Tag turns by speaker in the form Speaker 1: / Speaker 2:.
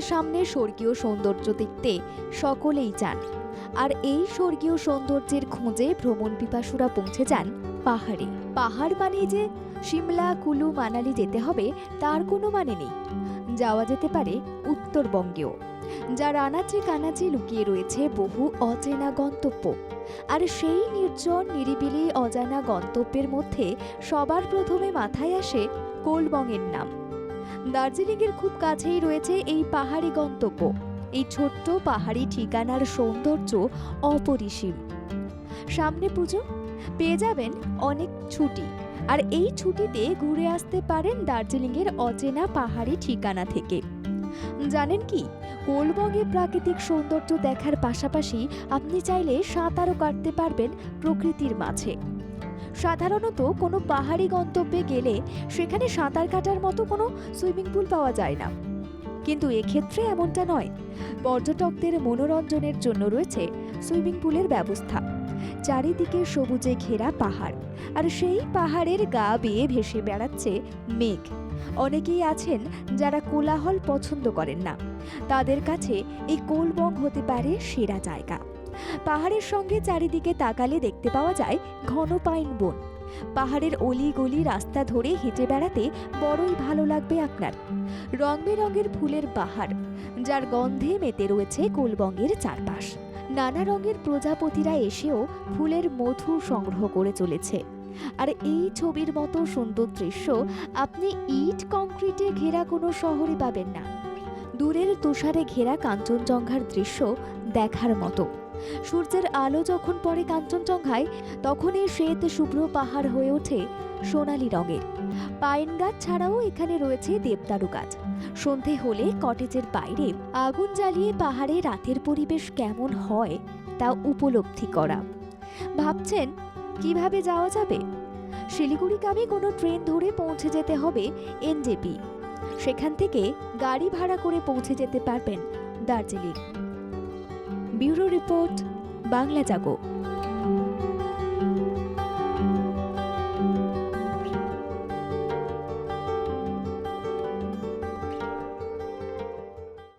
Speaker 1: সামনে স্বর্গীয় সৌন্দর্য দেখতে সকলেই চান। আর এই স্বর্গীয় সৌন্দর্যের খোঁজে ভ্রমণ পিপাসুরা পৌঁছে যান পাহাড়ে। পাহাড় মানে যে সিমলা, কুলু, মানালি যেতে হবে তার কোনো মানে নেই। যাওয়া যেতে পারে উত্তরবঙ্গেও, যার আনাচে কানাচে লুকিয়ে রয়েছে বহু অচেনা গন্তব্য। আর সেই নির্জন নিরিবিলি অজানা গন্তব্যের মধ্যে সবার প্রথমে মাথায় আসে কোলবংয়ের নাম। দার্জিলিংয়ের খুব কাছেই রয়েছে এই পাহাড়ি গন্তব্য। এই ছোট্ট পাহাড়ি ঠিকানার সৌন্দর্য অপরিসীম। সামনে পুজো, পেয়ে যাবেন অনেক ছুটি, আর এই ছুটিতে ঘুরে আসতে পারেন দার্জিলিংয়ের অচেনা পাহাড়ি ঠিকানা থেকে। জানেন কি, কোলবংয়ে প্রাকৃতিক সৌন্দর্য দেখার পাশাপাশি আপনি চাইলে সাঁতারও কাটতে পারবেন প্রকৃতির মাঝে। সাধারণত কোনো পাহাড়ি গন্তব্যে গেলে সেখানে সাঁতার কাটার মতো কোনো সুইমিং পুল পাওয়া যায় না, কিন্তু এক্ষেত্রে এমনটা নয়। পর্যটকদের মনোরঞ্জনের জন্য রয়েছে সুইমিং পুলের ব্যবস্থা। চারিদিকে সবুজে ঘেরা পাহাড়, আর সেই পাহাড়ের গা বেয়ে ভেসে বেড়াচ্ছে মেঘ। অনেকেই আছেন যারা কোলাহল পছন্দ করেন না, তাদের কাছে এই কোলবং হতে পারে সেরা জায়গা। পাহাড়ের সঙ্গে চারিদিকে তাকালে দেখতে পাওয়া যায় ঘন পাইন বন। পাহাড়ের অলি গলি রাস্তা ধরে হেঁটে বেড়াতে বড়ই ভালো লাগবে আপনার। রং বেরঙের ফুলের বাহার, যার গন্ধে মেতে রয়েছে কোলবংয়ের চারপাশ। নানা রঙের প্রজাপতিরা এসেও ফুলের মধু সংগ্রহ করে চলেছে। আর এই ছবির মতো সুন্দর দৃশ্য আপনি ইট কংক্রিটে ঘেরা কোনো শহরে পাবেন না। দূরের তুষারে ঘেরা কাঞ্চনজঙ্ঘার দৃশ্য দেখার মতো। সূর্যের আলো যখন পড়ে কাঞ্চনজঙ্ঘায়, তখন এই শ্বেত শুভ্র পাহাড় হয়ে ওঠে সোনালী রঙের। পাইন গাছ ছাড়াও এখানে রয়েছে দেবদারু গাছ। সন্ধে হলে কটেজের বাইরে আগুন জ্বালিয়ে পাহাড়ে রাতের পরিবেশ কেমন হয় তা উপলব্ধি করা। ভাবছেন কিভাবে যাওয়া যাবে? শিলিগুড়িগামী কোনো ট্রেন ধরে পৌঁছে যেতে হবে এনজেপি। সেখান থেকে গাড়ি ভাড়া করে পৌঁছে যেতে পারবেন দার্জিলিং। ব্যুরো রিপোর্ট, বাংলা জাগো।